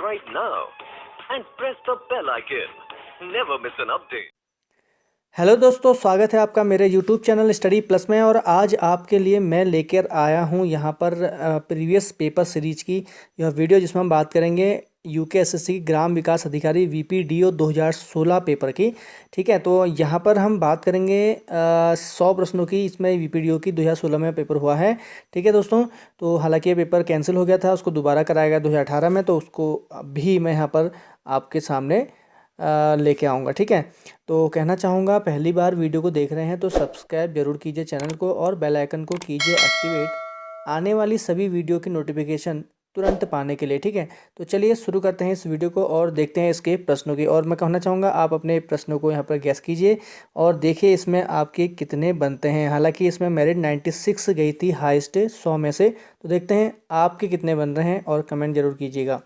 right now and press the bell icon. Never miss an update. Hello दोस्तों, स्वागत है आपका मेरे YouTube चैनल स्टडी प्लस में। और आज आपके लिए मैं लेकर आया हूं यहां पर प्रीवियस पेपर सीरीज की यह वीडियो, जिसमें हम बात करेंगे यूकेएसएससी ग्राम विकास अधिकारी वीपीडीओ 2016 पेपर की। ठीक है, तो यहां पर हम बात करेंगे 100 प्रश्नों की। इसमें वीपीडीओ की 2016 में पेपर हुआ है। ठीक है दोस्तों, तो हालांकि ये पेपर कैंसिल हो गया था, उसको दोबारा कराया गया 2018 में, तो उसको भी मैं यहाँ पर आपके सामने लेके आऊँगा। ठीक है, तो कहना चाहूँगा, पहली बार वीडियो को देख रहे हैं तो सब्सक्राइब जरूर कीजिए चैनल को और बेल आइकन को कीजिए एक्टिवेट, आने वाली सभी वीडियो की नोटिफिकेशन तुरंत पाने के लिए। ठीक है, तो चलिए शुरू करते हैं इस वीडियो को और देखते हैं इसके प्रश्नों की। और मैं कहना चाहूँगा, आप अपने प्रश्नों को यहाँ पर गैस कीजिए और देखिए इसमें आपके कितने बनते हैं। हालांकि इसमें मेरिट 96 गई थी हाईएस्ट 100 में से। तो देखते हैं आपके कितने बन रहे हैं और कमेंट जरूर कीजिएगा।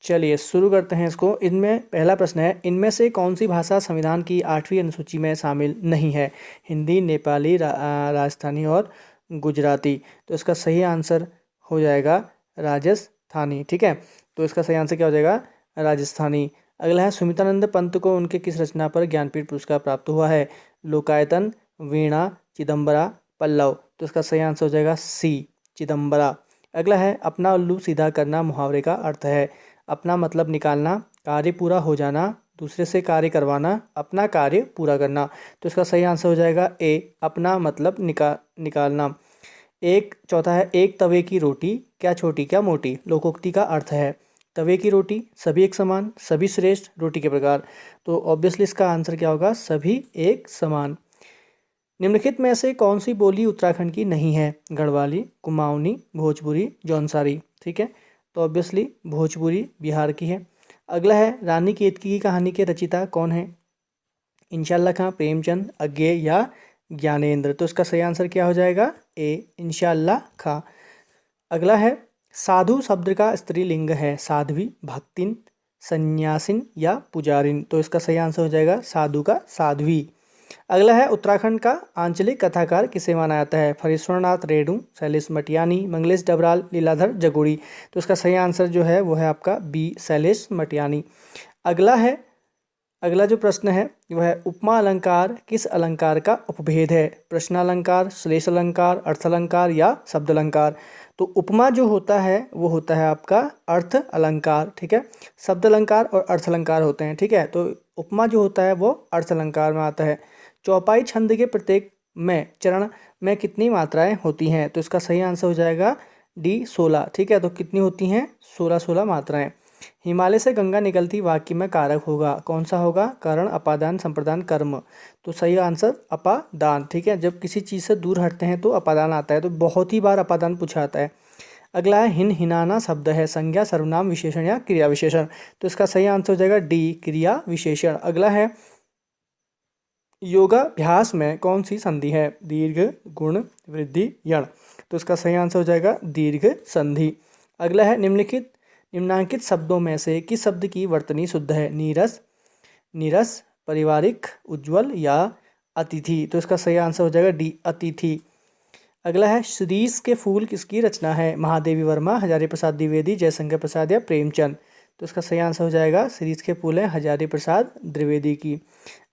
चलिए शुरू करते हैं इसको। इनमें पहला प्रश्न है, इनमें से कौन सी भाषा संविधान की 8वीं अनुसूची में शामिल नहीं है? हिंदी, नेपाली, राजस्थानी और गुजराती। तो इसका सही आंसर हो जाएगा राजस्थानी। ठीक है, तो इसका सही आंसर क्या हो जाएगा? राजस्थानी। अगला है, सुमित्रानंद पंत को उनके किस रचना पर ज्ञानपीठ पुरस्कार प्राप्त हुआ है? लोकायतन, वीणा, चिदम्बरा, पल्लव। तो इसका सही आंसर हो जाएगा सी, चिदम्बरा। अगला है, अपना उल्लू सीधा करना मुहावरे का अर्थ है? अपना मतलब निकालना, कार्य पूरा हो जाना, दूसरे से कार्य करवाना, अपना कार्य पूरा करना। तो इसका सही आंसर हो जाएगा ए, अपना मतलब निकालना। चौथा है, एक तवे की रोटी क्या छोटी क्या मोटी? लोकोक्ति का अर्थ है? तवे की रोटी, सभी एक समान, सभी श्रेष्ठ, रोटी के प्रकार। तो ऑब्वियसली इसका आंसर क्या होगा? सभी एक समान। निम्नलिखित में से कौन सी बोली उत्तराखंड की नहीं है? गढ़वाली, कुमाऊनी, भोजपुरी, जौनसारी। ठीक है, तो ऑब्वियसली भोजपुरी बिहार की है। अगला है, रानी केतकी की कहानी के रचिता कौन है? इंशाल्लाह खां, प्रेमचंद, अज्ञेय या ज्ञानेंद्र। तो इसका सही आंसर क्या हो जाएगा? ए, इंशाल्लाह खां। अगला है, साधु शब्द का स्त्रीलिंग है? साध्वी, भक्तिन, सन्यासिन या पुजारिन। तो इसका सही आंसर हो जाएगा साधु का साध्वी। अगला है, उत्तराखंड का आंचलिक कथाकार किसे माना जाता है? फरीश्वरनाथ रेणु, शैलेश मटियानी, मंगलेश डबराल, लीलाधर जगुड़ी। तो इसका सही आंसर जो है वो है आपका बी, शैलेश मटियानी। अगला जो प्रश्न है वह है, उपमा अलंकार किस अलंकार का उपभेद है? प्रश्नालंकार, श्लेष अलंकार, अर्थ अलंकार या शब्द अलंकार। तो उपमा जो होता है वो होता है आपका अर्थ अलंकार। ठीक है, शब्द अलंकार और अर्थ अलंकार होते हैं। ठीक है, तो उपमा जो होता है वो अर्थ अलंकार में आता है। चौपाई छंद के प्रत्येक में चरण में कितनी मात्राएं होती हैं? तो इसका सही आंसर हो जाएगा डी, 16। ठीक है, तो कितनी होती हैं? 16 मात्राएं। हिमालय से गंगा निकलती वाक्य में कारक होगा? कौन सा होगा? कारण, अपादान, संप्रदान, कर्म। तो सही आंसर अपादान। ठीक है, जब किसी चीज़ से दूर हटते हैं तो अपादान आता है, तो बहुत ही बार अपादान पूछा आता है। अगला है, हिन हिनाना शब्द है? संज्ञा, सर्वनाम, विशेषण या क्रिया विशेषण। तो इसका सही आंसर हो जाएगा डी, क्रिया विशेषण। अगला है, योगाभ्यास में कौन सी संधि है? दीर्घ, गुण, वृद्धि, यण। तो इसका सही आंसर हो जाएगा दीर्घ संधि। अगला है, निम्नांकित शब्दों में से किस शब्द की वर्तनी शुद्ध है? नीरस, नीरस, पारिवारिक, उज्ज्वल या अतिथि। तो इसका सही आंसर हो जाएगा डी, अतिथि। अगला है, शीरीष के फूल किसकी रचना है? महादेवी वर्मा, हजारी प्रसाद द्विवेदी, जयशंकर प्रसाद या प्रेमचंद। तो इसका सही आंसर हो जाएगा शीरीष के फूल है हजारी प्रसाद द्विवेदी की।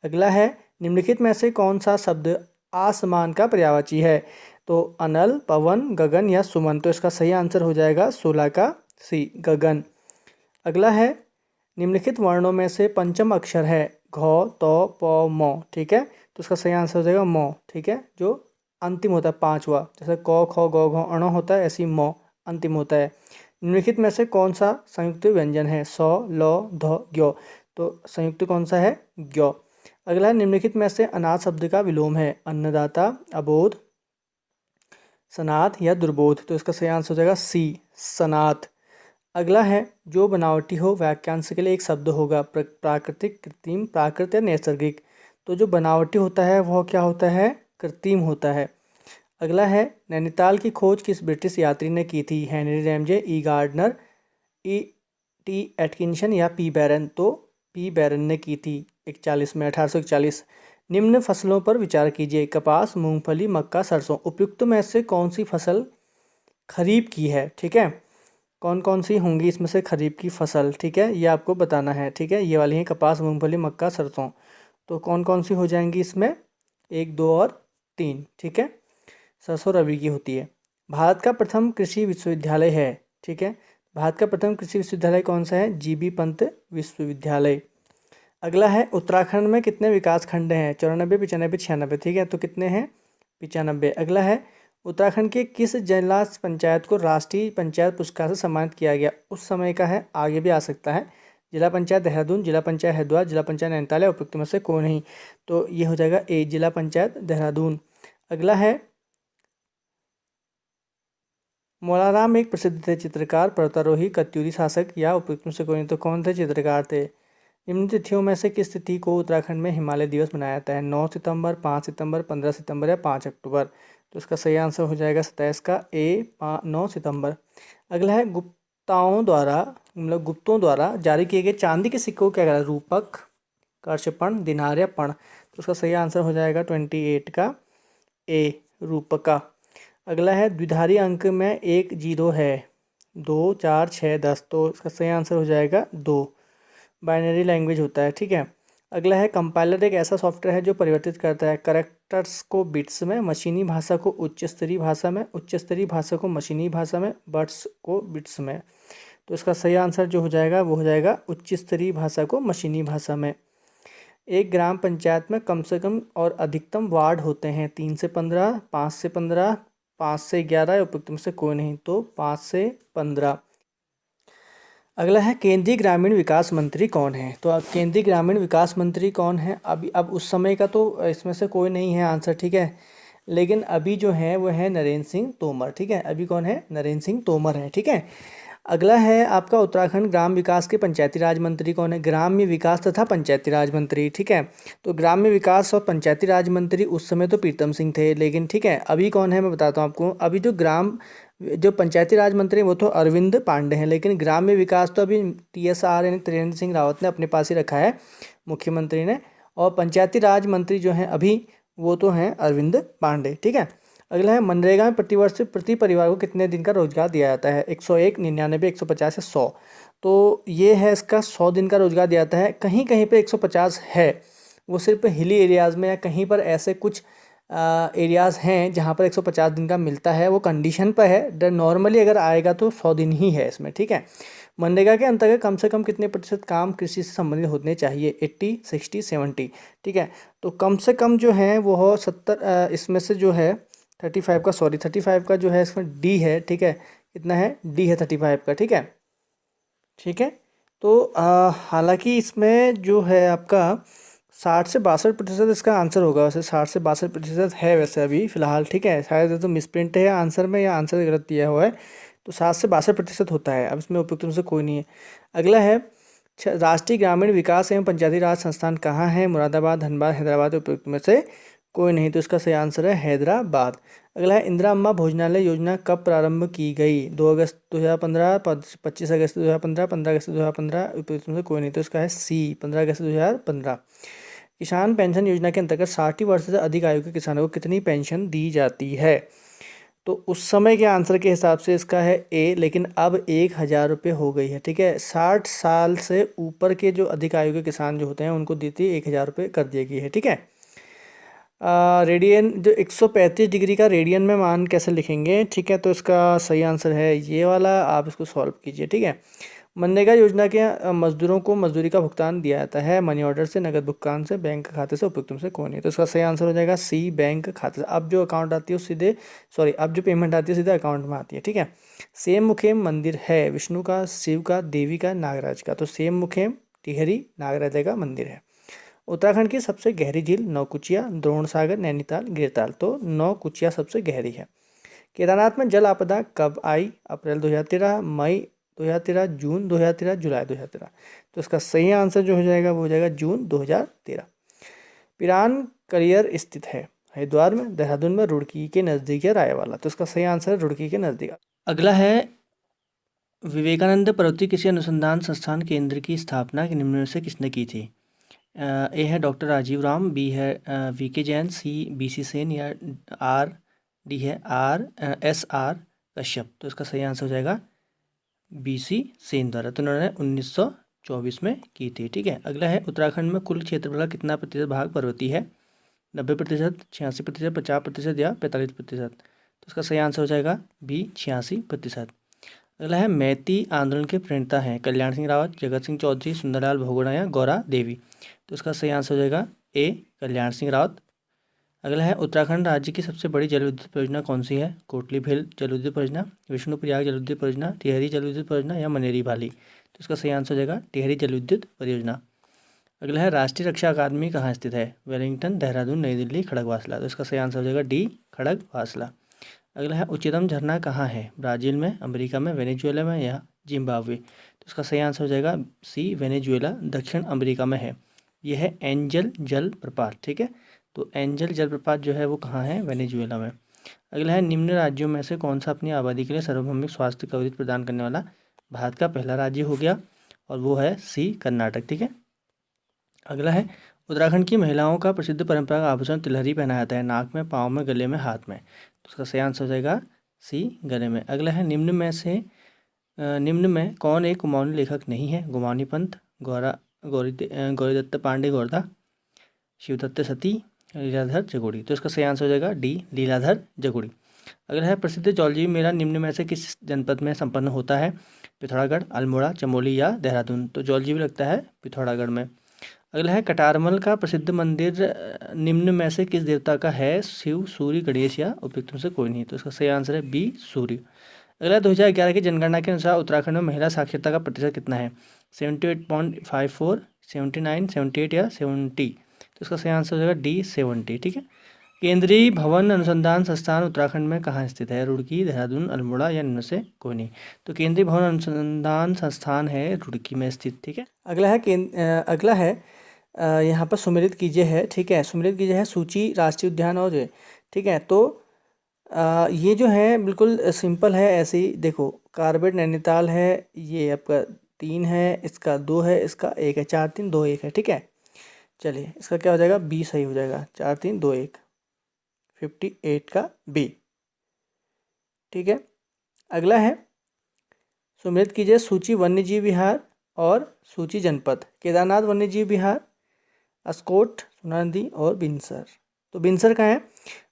अगला है, निम्नलिखित में से कौन सा शब्द आसमान का पर्यायवाची है? तो अनल, पवन, गगन या सुमन। तो इसका सही आंसर हो जाएगा 16 का सी, गगन। अगला है, निम्नलिखित वर्णों में से पंचम अक्षर है? घ, त, प, म। ठीक है, तो इसका सही आंसर हो जाएगा म। ठीक है, जो अंतिम होता है पांचवा, जैसे क, ख, ग, घ, अण होता है, ऐसी म अंतिम होता है। निम्नलिखित में से कौन सा संयुक्त व्यंजन है? स, ल, ध, ज्ञ। तो संयुक्त कौन सा है? ज्ञ। अगला है, निम्नलिखित में से अनाथ शब्द का विलोम है? अन्नदाता, अबोध, सनाथ या दुर्बोध। तो इसका सही आंसर हो जाएगा सी, सनाथ। अगला है, जो बनावटी हो वाक्यांश के लिए एक शब्द होगा? प्राकृतिक, कृत्रिम, प्राकृत या नैसर्गिक। तो जो बनावटी होता है वह क्या होता है? कृत्रिम होता है। अगला है, नैनीताल की खोज किस ब्रिटिश यात्री ने की थी? हेनरी रैमजे, ई गार्डनर, ई टी एटकिंसन या पी बैरन। तो पी बैरन ने की थी 1841। निम्न फसलों पर विचार कीजिए? कपास, मूंगफली, मक्का, सरसों। उपयुक्त में से कौन सी फसल खरीफ की है? ठीक है, कौन कौन सी होंगी इसमें से खरीफ की फसल, ठीक है, ये आपको बताना है, ठीक है। ये वाली हैं कपास, मूंगफली, मक्का, सरसों। तो कौन कौन सी हो जाएंगी इसमें, 1, 2 और 3, ठीक है। सरसों रबी की होती है। भारत का प्रथम कृषि विश्वविद्यालय है, ठीक है। भारत का प्रथम कृषि विश्वविद्यालय कौन सा है, जीबी पंत विश्वविद्यालय। अगला है उत्तराखंड में कितने विकास खंड हैं, 94, 95, 96, ठीक है। तो कितने हैं, 95। अगला है उत्तराखंड के किस जिला पंचायत को राष्ट्रीय पंचायत पुरस्कार से सम्मानित किया गया, उस समय का है, आगे भी आ सकता है। जिला पंचायत देहरादून, जिला पंचायत हरिद्वार, जिला पंचायत नैनीताल या उपयुक्त में से कोई नहीं। तो ये हो जाएगा ए, जिला पंचायत देहरादून। अगला है मौलाराम एक प्रसिद्ध थे चित्रकार, पर्वतारोही, कत्यूरी शासक या उपयुक्त में से कोई नहीं। तो कौन थे चित्रकार थे। निम्न तिथियों में से किस तिथि को उत्तराखंड में हिमालय दिवस मनाया जाता है, 9 सितंबर, 5 सितंबर, 15 सितंबर या 5 अक्टूबर। तो इसका सही आंसर हो जाएगा 27 का ए, 9 सितंबर। अगला है गुप्ताओं द्वारा, मतलब गुप्तों द्वारा जारी किए गए चांदी के सिक्कों को क्या कहता है, रूपक, कर्षपण, दिनार या पण। तो उसका सही आंसर हो जाएगा 28 का ए, रूपका। अगला है द्विधारी अंक में 1 0 है, 2 4 6 10। तो इसका सही आंसर हो जाएगा 2, बाइनरी लैंग्वेज होता है, ठीक है। अगला है कंपाइलर एक ऐसा सॉफ्टवेयर है जो परिवर्तित करता है करेक्टर्स को बिट्स में, मशीनी भाषा को उच्च स्तरीय भाषा में, उच्च स्तरीय भाषा को मशीनी भाषा में, बर्ड्स को बिट्स में। तो इसका सही आंसर जो हो जाएगा वो हो जाएगा उच्च स्तरीय भाषा को मशीनी भाषा में। एक ग्राम पंचायत में कम से कम और अधिकतम वार्ड होते हैं, 3 से 15, 5 से 15, 5 से 11 या उपयुक्त में से कोई नहीं। तो 5 से 15। अगला है केंद्रीय ग्रामीण विकास मंत्री कौन है। तो अब केंद्रीय ग्रामीण विकास मंत्री कौन है, अभी अब उस समय का तो इसमें से कोई नहीं है आंसर, ठीक है। लेकिन अभी जो है वो है नरेंद्र सिंह तोमर, ठीक है। अभी कौन है, नरेंद्र सिंह तोमर है, ठीक है। अगला है आपका उत्तराखंड ग्राम विकास के पंचायती राज मंत्री कौन है, ग्राम्य विकास तथा पंचायती राज मंत्री, ठीक है। तो ग्राम्य विकास और पंचायती राज मंत्री उस समय तो प्रीतम सिंह थे, लेकिन ठीक है अभी कौन है मैं बताता हूँ आपको। अभी जो पंचायती राज मंत्री हैं वो तो अरविंद पांडे हैं, लेकिन ग्राम्य विकास तो अभी TSR यानी त्रिवेंद्र सिंह रावत ने अपने पास ही रखा है, मुख्यमंत्री ने। और पंचायती राज मंत्री जो हैं अभी वो तो हैं अरविंद पांडे, ठीक है। अगला है मनरेगा में प्रतिवर्ष प्रति परिवार को कितने दिन का रोजगार दिया जाता है, 101, 99, 150 या 100। तो ये है इसका 100 दिन का रोजगार दिया जाता है। कहीं कहीं पे 150 है, वो सिर्फ हिली एरियाज़ में या कहीं पर ऐसे कुछ एरियाज़ हैं जहाँ पर 150 दिन का मिलता है, वो कंडीशन पर है। नॉर्मली अगर आएगा तो 100 दिन ही है इसमें, ठीक है। मनरेगा के अंतर्गत कम से कम कितने प्रतिशत काम कृषि से संबंधित होने चाहिए, 80, 60, 70, ठीक है। तो कम से कम जो है वो हो 70, इसमें से जो है 35 का, सॉरी 35 का जो है इसमें डी है, ठीक है। कितना है, डी है 35 का, ठीक है, ठीक है। तो हालांकि इसमें जो है आपका 60 से 62% इसका आंसर होगा, वैसे 60 से 62% है वैसे अभी फ़िलहाल, ठीक है। शायद तो मिसप्रिंट है आंसर में या आंसर गलत दिया हुआ है। तो 60 से 62% होता है, अब इसमें उपयुक्त में से कोई नहीं है। अगला है राष्ट्रीय ग्रामीण विकास एवं पंचायती राज संस्थान कहाँ है, मुरादाबाद, धनबाद, हैदराबाद, उपयुक्त में से कोई नहीं। तो इसका सही आंसर है हैदराबाद। अगला है इंदिरा अम्मा भोजनालय योजना कब प्रारंभ की गई, 2 अगस्त 2015, 25 अगस्त 2015, 15 अगस्त 2015, उपयुक्त में से कोई नहीं। तो इसका है सी, 15 अगस्त 2015। किसान पेंशन योजना के अंतर्गत 60 वर्ष से अधिक आयु के किसानों को कितनी पेंशन दी जाती है। तो उस समय के आंसर के हिसाब से इसका है ए, लेकिन अब 1000 रुपये हो गई है, ठीक है। 60 साल से ऊपर के जो अधिक आयु के किसान जो होते हैं उनको देती 1000 रुपये कर दी गई है, ठीक है। रेडियन जो 135 डिग्री का रेडियन में मान कैसे लिखेंगे, ठीक है। तो इसका सही आंसर है ये वाला, आप इसको सॉल्व कीजिए, ठीक है। मनरेगा योजना के मजदूरों को मजदूरी का भुगतान दिया जाता है मनी ऑर्डर से, नगद भुगतान से, बैंक खाते से, उपयुक्त में से कौन है। तो इसका सही आंसर हो जाएगा सी, बैंक खाते से। अब जो अकाउंट आती है सीधे, सॉरी अब जो पेमेंट आती है सीधे अकाउंट में आती है, ठीक है। सेम मुखेम मंदिर है विष्णु का, शिव का, देवी का, नागराज का। तो सेम मुखेम टिहरी नागराजा का मंदिर है। उत्तराखंड की सबसे गहरी झील नौकुचिया, द्रोण सागर, नैनीताल, गिरताल। तो नौकुचिया सबसे गहरी है। केदारनाथ में जल आपदा कब आई, अप्रैल 2013, मई 2013, जून 2013, जुलाई 2013। तो इसका सही आंसर जो हो जाएगा वो हो जाएगा जून 2013। पिरान करियर स्थित है हरिद्वार में, देहरादून में, रुड़की के नज़दीक है, रायवाला। तो इसका सही आंसर है रुड़की के नज़दीक। अगला है विवेकानंद पर्वतीय कृषि अनुसंधान संस्थान केंद्र की स्थापना निम्न में से किसने की थी। ए है डॉक्टर राजीव राम, बी है VK जैन, सी BC सेन या डी है SR कश्यप। तो इसका सही आंसर हो जाएगा BC सेन द्वारा। तो उन्होंने 1924 में की थी। ठीक है, अगला है उत्तराखंड में कुल क्षेत्रफल का कितना प्रतिशत भाग पर्वतीय है? 90%, 86%, 50% या 45%? तो इसका सही आंसर हो जाएगा B 86%। अगला है मैती आंदोलन के प्रणेता हैं कल्याण सिंह रावत, जगत सिंह चौधरी, सुंदरलाल बहुगुणा या गौरा देवी? तो इसका सही आंसर हो जाएगा A कल्याण सिंह रावत। अगला है उत्तराखंड राज्य की सबसे बड़ी जल विद्युत परियोजना कौन सी है? कोटली भेल जल विद्युत परियोजना, विष्णुप्रयाग जल विद्युत परियोजना, टिहरी जल विद्युत परियोजना या मनेरी भाली? तो इसका सही आंसर हो जाएगा टिहरी जल विद्युत परियोजना। अगला है राष्ट्रीय रक्षा अकादमी कहाँ स्थित है? वेलिंगटन, देहरादून, नई दिल्ली, खड़गवासला? तो इसका सही आंसर हो जाएगा D खड़गवासला। अगला है उच्चतम झरना कहाँ है? ब्राज़ील में, अमेरिका में, वेनेजुएला में या जिम्बाब्वे? तो इसका सही आंसर हो जाएगा C वेनेजुएला, दक्षिण अमेरिका में है। यह है एंजल जल प्रपात। ठीक है, तो एंजल जलप्रपात जो है वो कहाँ है? वेनेजुएला में। अगला है निम्न राज्यों में से कौन सा अपनी आबादी के लिए सार्वभौमिक स्वास्थ्य कवरेज प्रदान करने वाला भारत का पहला राज्य हो गया? और वो है C कर्नाटक। ठीक है, अगला है उत्तराखंड की महिलाओं का प्रसिद्ध परंपरागत आभूषण तिलहरी पहना जाता है नाक में, पाँव में, गले में, हाथ में? तो उसका सही आंसर हो जाएगा C गले में। अगला है निम्न में कौन एक कुमाऊनी लेखक नहीं है? गुमानी पंत, गौरी दत्त पांडे गोरदा, शिवदत्त सती, लीलाधर जगोड़ी? तो इसका सही आंसर हो जाएगा D लीलाधर जगोड़ी। अगला है प्रसिद्ध जौलजीबी मेला निम्न में से किस जनपद में संपन्न होता है? पिथौरागढ़, अल्मोड़ा, चमोली या देहरादून? तो जौलजीबी लगता है पिथौरागढ़ में। अगला है कटारमल का प्रसिद्ध मंदिर निम्न में से किस देवता का है? शिव, सूर्य, गणेश या उपयुक्त में से कोई नहीं? तो इसका सही आंसर है B सूर्य। अगला 2011 की जनगणना के अनुसार उत्तराखंड में महिला साक्षरता का प्रतिशत कितना है? 78.54, 79, 78 या 70? तो इसका सही आंसर हो जाएगा D 70। ठीक है, केंद्रीय भवन अनुसंधान संस्थान उत्तराखंड में कहाँ स्थित है? रुड़की, देहरादून, अल्मोड़ा या इनमें से कोई नहीं? तो केंद्रीय भवन अनुसंधान संस्थान है रुड़की में स्थित। ठीक है, अगला है यहाँ पर सुमेलित कीजिए है। ठीक है, सुमेलित कीजिए है सूची राष्ट्रीय उद्यान और ठीक है, तो ये जो है बिल्कुल सिंपल है। ऐसे ही देखो, कार्बेट नैनीताल है, ये आपका 3 है, इसका 2 है, इसका 1 है। 4 3 2 1 है। ठीक है, चलिए इसका क्या हो जाएगा? B सही हो जाएगा। 4 3 2 1, 58 का B। ठीक है, अगला है सुमेलित कीजिए सूची वन्यजीव विहार और सूची जनपद। केदारनाथ वन्यजीव विहार, अस्कोट, सोना नदी और बिनसर। तो बिनसर कहाँ है?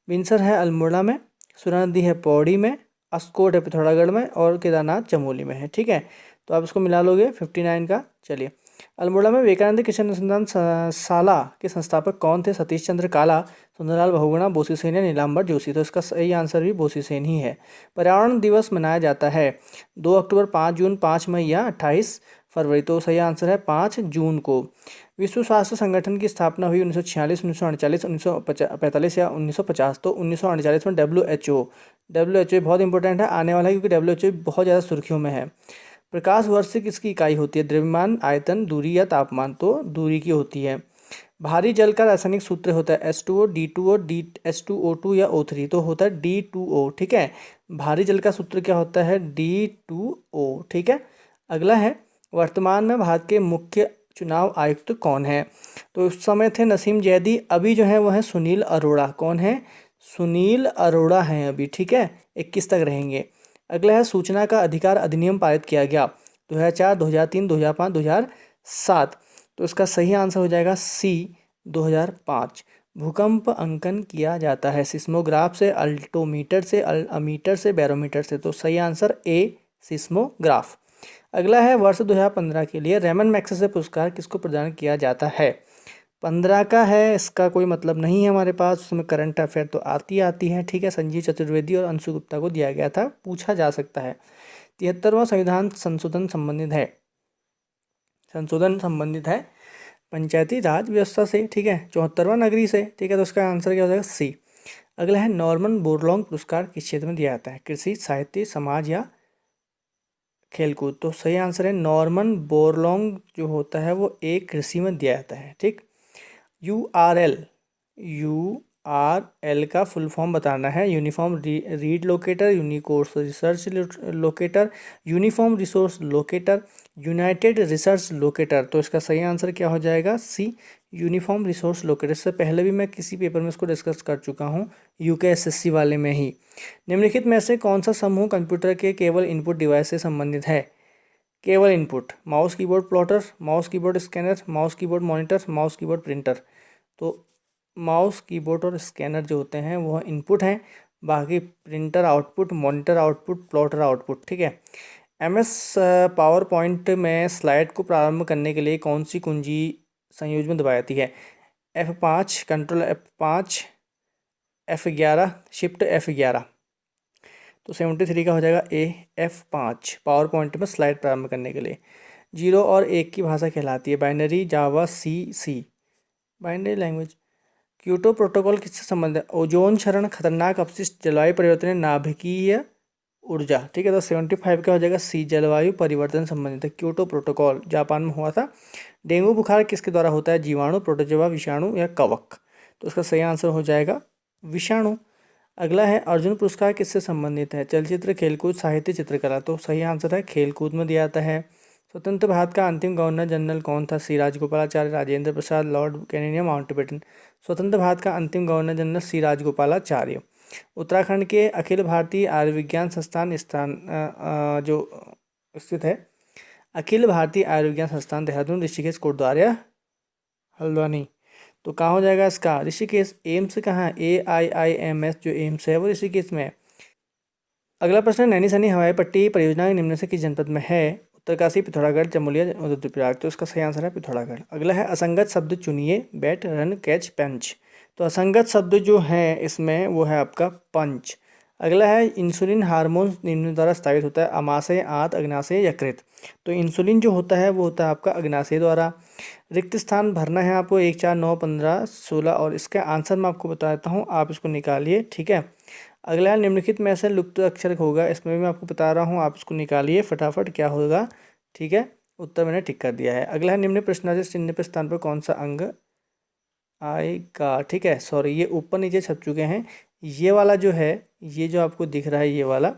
बिनसर है अल्मोड़ा में, सोना नदी है पौड़ी में, अस्कोट है पिथौरागढ़ में और केदारनाथ चमोली में है। ठीक है, तो आप इसको मिला लोगे 59 का। चलिए, अल्मोड़ा में विवेकानंद कृषि अनुसंधान शाला के संस्थापक कौन थे? सतीश चंद्र काला, सुंदरलाल बहुगुणा, बोसी सेन या नीलांबर जोशी? तो इसका सही आंसर भी बोसी सेन ही है। पर्यावरण दिवस मनाया जाता है 2 अक्टूबर, 5 जून, 5 मई या 28 फरवरी? तो सही आंसर है 5 जून को। विश्व स्वास्थ्य संगठन की स्थापना हुई 1946, 1948, 1945 या 1950? तो 1948 में WHO बहुत इंपॉर्टेंट है, आने वाला है क्योंकि WHO बहुत ज़्यादा सुर्खियों में है। प्रकाश वर्ष से किसकी इकाई होती है? द्रव्यमान, आयतन, दूरी या तापमान? तो दूरी की होती है। भारी जल का रासायनिक सूत्र होता है H2O, D2O, H2O2 या O3? तो होता है D2O। ठीक है, भारी जल का सूत्र क्या होता है? D2O। ठीक है, अगला है वर्तमान में भारत के मुख्य चुनाव आयुक्त कौन है? तो उस समय थे नसीम जैदी, अभी जो है वो है सुनील अरोड़ा। कौन है? सुनील अरोड़ा हैं अभी। ठीक है, 21 तक रहेंगे। अगला है सूचना का अधिकार अधिनियम पारित किया गया 2004, 2003, 2005, 2007? तो इसका सही आंसर हो जाएगा C 2005। भूकंप अंकन किया जाता है सिस्मोग्राफ से, अल्टोमीटर से, अमीटर से, बैरोमीटर से? तो सही आंसर A सिस्मोग्राफ। अगला है वर्ष 2015 के लिए रेमन मैग्सेसे पुरस्कार किसको प्रदान किया जाता है? 15 का है, इसका कोई मतलब नहीं है हमारे पास, उसमें करंट अफेयर तो आती है। ठीक है, संजीव चतुर्वेदी और अंशु गुप्ता को दिया गया था, पूछा जा सकता है। 73वां संविधान संशोधन संबंधित है पंचायती राज व्यवस्था से। ठीक है, 74वां नगरीय से। ठीक है, तो उसका आंसर क्या हो जाएगा? C। अगला है नॉर्मन बोरलॉन्ग पुरस्कार किस क्षेत्र में दिया जाता है? कृषि, साहित्य, समाज या खेलकूद? तो सही आंसर है नॉर्मन बोरलॉन्ग जो होता है वो एक कृषि में दिया जाता है। ठीक, URL का फुल फॉर्म बताना है। Uniform read locator, unicourse research locator, uniform resource locator, united research locator? तो इसका सही आंसर क्या हो जाएगा? C uniform resource locator. इससे पहले भी मैं किसी पेपर में इसको डिस्कस कर चुका हूँ, UKSSC वाले में ही। निम्नलिखित में से कौन सा समूह कंप्यूटर के केवल इनपुट डिवाइस से संबंधित है? केवल input, mouse keyboard plotter, mouse keyboard scanner, mouse keyboard monitor, mouse keyboard printer. तो माउस कीबोर्ड और स्कैनर जो होते हैं वह इनपुट हैं, बाकी printer output, monitor output, plotter output. ठीक है। MS पावर पॉइंट में स्लाइड को प्रारंभ करने के लिए कौन सी कुंजी संयोजन में दबाई जाती है? F5, control F5, F11, shift F11। तो 73 का हो जाएगा A, F5 पावर पॉइंट में स्लाइड प्रारंभ करने के लिए। 0 और 1 की भाषा कहलाती है बाइनरी, जावा, C। Binary language. Kyoto protocol किससे संबंधित है? ओजोन क्षरण, खतरनाक अपशिष्ट, जलवायु परिवर्तन, नाभिकीय ऊर्जा। ठीक है। तो 75 का हो जाएगा C, जलवायु परिवर्तन संबंधित है। क्योटो प्रोटोकॉल जापान में हुआ था। डेंगू बुखार किसके द्वारा होता है? जीवाणु, प्रोटोजोआ, विषाणु या कवक। तो इसका सही आंसर हो जाएगा विषाणु। अगला है अर्जुन पुरस्कार किससे संबंधित है? चलचित्र, खेलकूद, साहित्य, चित्रकला। तो सही आंसर है खेलकूद में दिया जाता है। स्वतंत्र भारत का अंतिम गवर्नर जनरल कौन था? C Rajagopalachari, Rajendra Prasad, Lord Cunningham, Mountbatten. स्वतंत्र भारत का अंतिम governor general C Rajagopalachari. Uttarakhand के अखिल भारतीय आयुर्विज्ञान संस्थान जो स्थित है, अखिल भारतीय आयुर्विज्ञान संस्थान देहरादून, ऋषिकेश, कोटद्वार, हल्द्वानी। तो कहाँ हो जाएगा इसका? ऋषिकेश। एम्स कहाँ है? AIIMS जो एम्स है वो ऋषिकेश में है। अगला प्रश्न, नैनी सैनी हवाई पट्टी परियोजना निम्न से किस जनपद में है? उत्तरकाशी, पिथौरागढ़, जमुलिया, रुद्रप्रयाग। तो इसका सही आंसर है पिथौरागढ़। अगला है असंगत शब्द चुनिए, बैट, रन, कैच, पंच। तो असंगत शब्द जो है इसमें वो है आपका पंच। अगला है इंसुलिन हार्मोन निम्न द्वारा स्रावित होता है, अमाशय, आंत, अग्नाशय, यकृत। तो इंसुलिन जो होता है वो होता है आपका अग्नाशय द्वारा। रिक्त स्थान भरना है आपको 1, 4, 9, 15, 16 और इसका आंसर मैं आपको बता देता हूँ, आप इसको निकालिए। ठीक है। अगला निम्नलिखित में से लुप्त अक्षर होगा, इसमें भी मैं आपको बता रहा हूँ, आप इसको निकालिए फटाफट क्या होगा। ठीक है। उत्तर मैंने टिक कर दिया है। अगला है निम्न प्रश्नावली चिन्ह के स्थान पर कौन सा अंग आएगा? ठीक है। सॉरी, ये ऊपर नीचे छप चुके हैं। ये वाला जो है, ये जो आपको दिख रहा है ये वाला,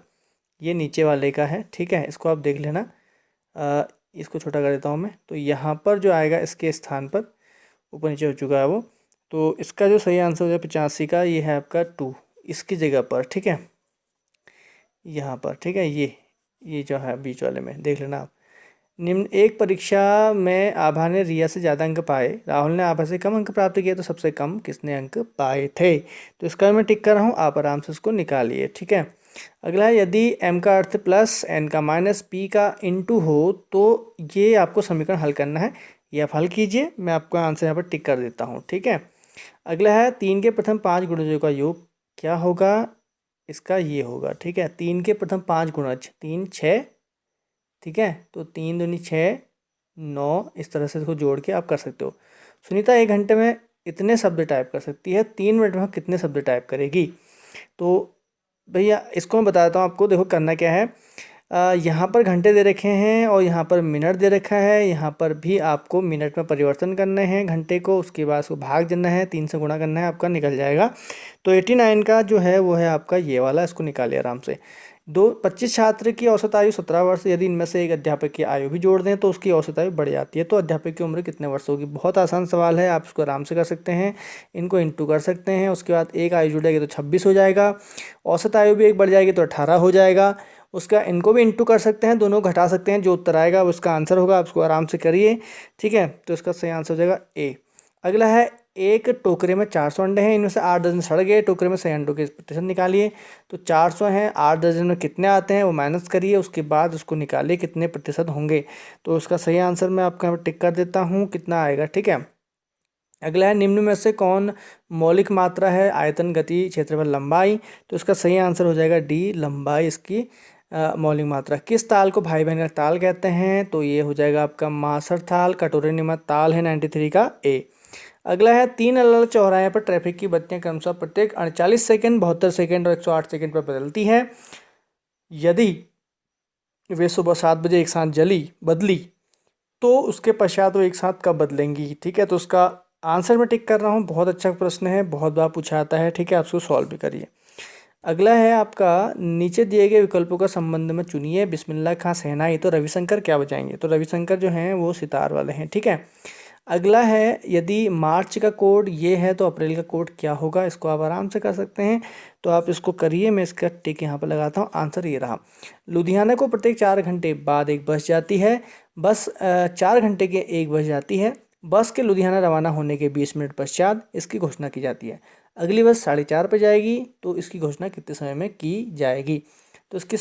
ये नीचे वाले का है। ठीक है। इसको आप देख लेना। इसको छोटा कर देता हूँ मैं। तो यहाँ पर जो आएगा इसके स्थान पर, ऊपर नीचे हो चुका है वो, तो इसका जो सही आंसर हो जाएगा 85 का, ये है आपका 2 इसकी जगह पर। ठीक है। यहाँ पर। ठीक है। ये जो है बीच वाले में देख लेना आप। निम्न एक परीक्षा में आभा ने रिया से ज़्यादा अंक पाए, राहुल ने आभा से कम अंक प्राप्त किए, तो सबसे कम किसने अंक पाए थे? तो इसका मैं टिक कर रहा हूँ, आप आराम से इसको निकालिए। ठीक है। अगला है यदि m का अर्थ प्लस n का माइनस p का इंटू हो तो ये आपको समीकरण हल करना है। ये आप हल कीजिए, मैं आपको आंसर यहाँ पर टिक कर देता हूँ। ठीक है। अगला है 3 के प्रथम 5 गुणजों का योग क्या होगा? इसका ये होगा। ठीक है। 3 के प्रथम 5 गुणज, 3, 6। ठीक है। तो 3 दूनी 6, 9, इस तरह से इसको जोड़ के आप कर सकते हो। सुनीता 1 घंटे में इतने शब्द टाइप कर सकती है, 3 मिनट में कितने शब्द टाइप करेगी? तो भैया इसको मैं बता देता हूँ आपको। देखो करना क्या है, यहाँ पर घंटे दे रखे हैं और यहाँ पर मिनट दे रखा है। यहाँ पर भी आपको मिनट में परिवर्तन करने हैं घंटे को, उसके बाद उसको भाग देना है, 3 से गुणा करना है, आपका निकल जाएगा। तो 89 का जो है वो है आपका ये वाला, इसको निकालिए आराम से। 25 छात्र की औसत आयु 17 वर्ष, यदि इनमें से एक अध्यापक की आयु भी जोड़ दें तो उसकी औसत आयु बढ़ जाती है। तो अध्यापक की उम्र कितने वर्ष होगी? बहुत आसान सवाल है, आप इसको आराम से कर सकते हैं। इनको इंटू कर सकते हैं, उसके बाद एक आयु जुड़ेगी तो 26 हो जाएगा, औसत आयु भी एक बढ़ जाएगी तो 18 हो जाएगा। उसका इनको भी इंटू कर सकते हैं, दोनों घटा सकते हैं, जो उत्तर आएगा वो उसका आंसर होगा। आप इसको आराम से करिए। ठीक है। तो इसका सही आंसर हो जाएगा ए। अगला है एक टोकरे में 400 अंडे हैं, इनमें से 8 दर्जन सड़ गए, टोकरे में 100 अंडों के प्रतिशत निकालिए। तो 400 हैं, 8 दर्जन में कितने आते हैं वो माइनस करिए, उसके बाद उसको निकालिए कितने प्रतिशत होंगे। तो उसका सही आंसर मैं आपका यहाँ पर टिक कर देता हूँ, कितना आएगा। ठीक है। अगला है निम्न में से कौन मौलिक मात्रा है? आयतन, गति, क्षेत्रफल, लंबाई। तो इसका सही आंसर हो जाएगा डी, लंबाई इसकी मौलिक मात्रा। किस ताल को भाई बहन का ताल कहते हैं? तो ये हो जाएगा आपका मासर ताल, कटोरे निमा ताल है 93 का ए। अगला है 3 अलग अलग चौराहे पर ट्रैफिक की बत्तियां क्रमशः प्रत्येक 48 सेकंड, 72 सेकंड और 108 सेकंड पर बदलती हैं। यदि वे सुबह 7 बजे एक साथ बदली तो उसके पश्चात वो एक साथ कब बदलेंगी? ठीक है। तो उसका आंसर मैं टिक कर रहा हूँ। बहुत अच्छा प्रश्न है, बहुत बार पूछा आता है। ठीक है। आप उसको सॉल्व भी करिए। अगला है आपका नीचे दिए गए विकल्पों का संबंध में चुनिए। बिस्मिल्लाह खां शहनाई, तो रविशंकर क्या बजाएंगे? तो रविशंकर जो हैं वो सितार वाले हैं। ठीक है। अगला है, यदि मार्च का कोड ये है तो अप्रैल का कोड क्या होगा, इसको आप आराम से कर सकते हैं। तो आप इसको करिए, मैं इसका टिक यहाँ पर लगाता हूँ। आंसर ये रहा। लुधियाना को प्रत्येक 4 घंटे बाद एक बस जाती है। बस 4 घंटे के एक बस जाती है। बस के लुधियाना रवाना होने के 20 मिनट पश्चात इसकी घोषणा की जाती है। अगली बस 4:30 पे जाएगी, तो इसकी घोषणा कितने समय में की जाएगी। तो इसकी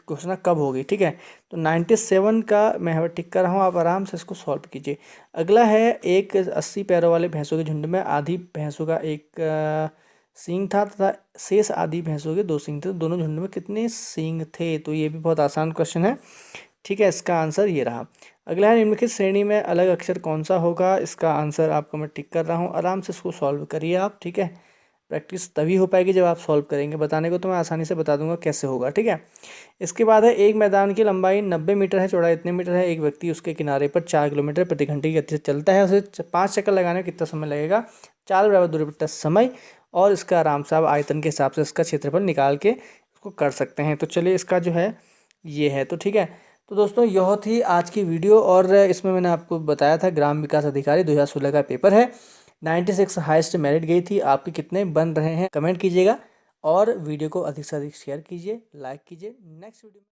घोषणा कब होगी, ठीक है। तो 97 का मैं यहाँ पर टिक कर रहा हूँ, आप आराम से इसको सॉल्व कीजिए। अगला है, एक 80 पैरों वाले भैंसों के झुंड में आधी भैंसों का एक सींग था तथा शेष आधी भैंसों के 2 सींग थे, तो दोनों झुंड में कितने सींग थे। तो ये भी बहुत आसान क्वेश्चन है, ठीक है। इसका आंसर ये रहा। अगला है, निम्नलिखित श्रेणी में अलग अक्षर कौन सा होगा। इसका आंसर आपको मैं टिक कर रहा हूँ, आराम से इसको सॉल्व करिए आप, ठीक है। प्रैक्टिस तभी हो पाएगी जब आप सॉल्व करेंगे। बताने को तो मैं आसानी से बता दूंगा कैसे होगा, ठीक है। इसके बाद है, एक मैदान की लंबाई 90 मीटर है, चौड़ाई इतने मीटर है। एक व्यक्ति उसके किनारे पर 4 किलोमीटर प्रति घंटे की गति से चलता है। उसे 5 चक्कर लगाने में कितना समय लगेगा। 4 बराबर दूरी पर समय, और इसका आराम से आप आयतन के हिसाब से इसका क्षेत्रफल निकाल के इसको कर सकते हैं। तो चलिए, इसका जो है ये है, तो ठीक है। तो दोस्तों, यह थी आज की वीडियो, और इसमें मैंने आपको बताया था ग्राम विकास अधिकारी 2016 का पेपर है। 96 हाईएस्ट मेरिट गई थी। आपके कितने बन रहे हैं कमेंट कीजिएगा, और वीडियो को अधिक से अधिक शेयर कीजिए, लाइक कीजिए। Next video